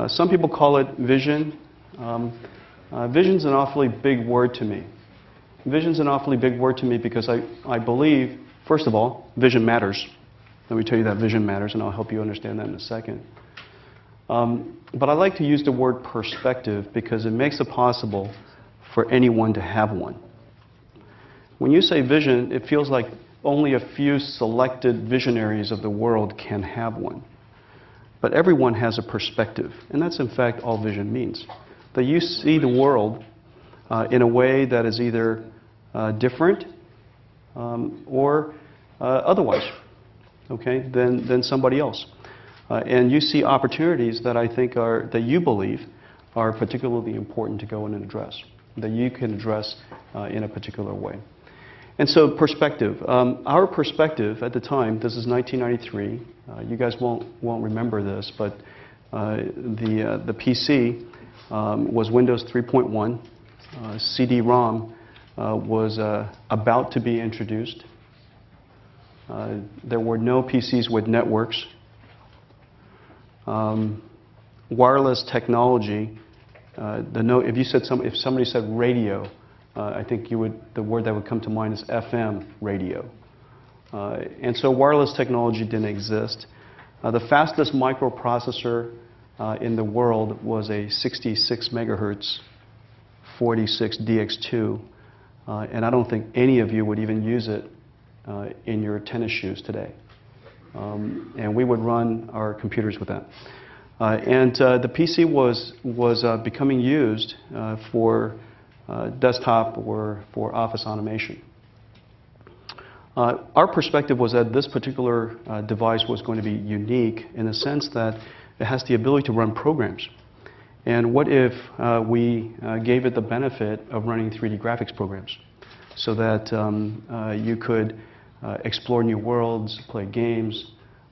Some people call it vision. Vision's an awfully big word to me. Vision's an awfully big word to me because I believe, first of all, vision matters. Let me tell you that vision matters, and I'll help you understand that in a second. But I like to use the word perspective because it makes it possible for anyone to have one. When you say vision, it feels like only a few selected visionaries of the world can have one. But everyone has a perspective, and that's in fact all vision means. That you see the world in a way that is either different or otherwise, okay, than somebody else. And you see opportunities that I think that you believe are particularly important to go in and address, that you can address in a particular way. And so perspective. Our perspective at the time, this is 1993, you guys won't remember this, but the PC was Windows 3.1. CD-ROM was about to be introduced. There were no PCs with networks. Wireless technology. If somebody said radio, I think the word that would come to mind is FM radio. And so wireless technology didn't exist. The fastest microprocessor in the world was a 66 megahertz 46 DX2, and I don't think any of you would even use it in your tennis shoes today. And we would run our computers with that. The PC was becoming used for desktop or for office automation. Our perspective was that this particular device was going to be unique in the sense that it has the ability to run programs. And what if we gave it the benefit of running 3D graphics programs so that you could explore new worlds, play games,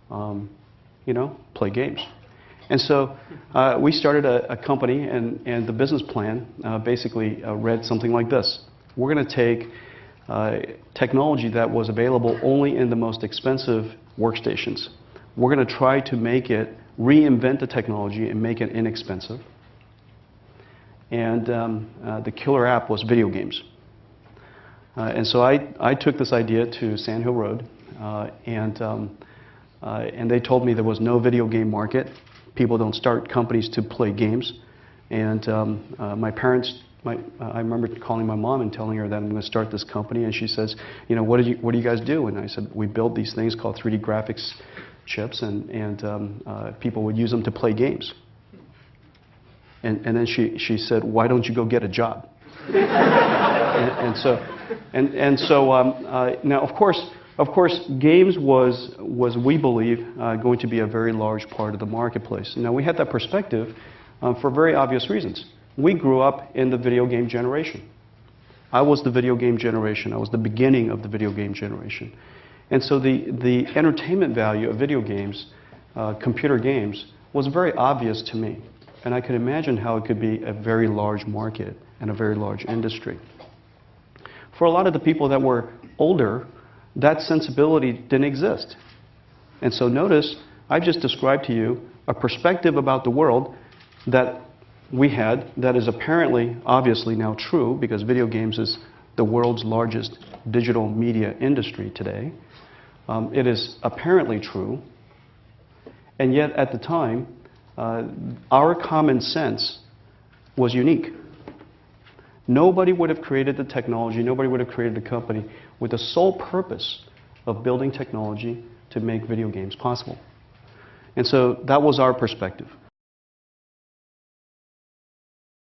play games. And so we started a company, and the business plan basically read something like this. We're going to take technology that was available only in the most expensive workstations. We're going to try to reinvent the technology and make it inexpensive. And the killer app was video games. And so I took this idea to Sand Hill Road, and they told me there was no video game market. People don't start companies to play games. And my parents, I remember calling my mom and telling her that I'm going to start this company, and she says, what do you guys do? And I said, we build these things called 3D graphics chips, and people would use them to play games. And then she said, why don't you go get a job? Now, of course, games was we believe going to be a very large part of the marketplace. Now, we had that perspective for very obvious reasons. We grew up in the video game generation. I was the video game generation. I was the beginning of the video game generation. And so the entertainment value of video games, computer games, was very obvious to me. And I could imagine how it could be a very large market and a very large industry. For a lot of the people that were older, that sensibility didn't exist. And so notice, I just described to you a perspective about the world that we had that is apparently, obviously now true, because video games is the world's largest digital media industry today. It is apparently true. And yet at the time, our common sense was unique. Nobody would have created the technology, nobody would have created the company with the sole purpose of building technology to make video games possible. And so that was our perspective.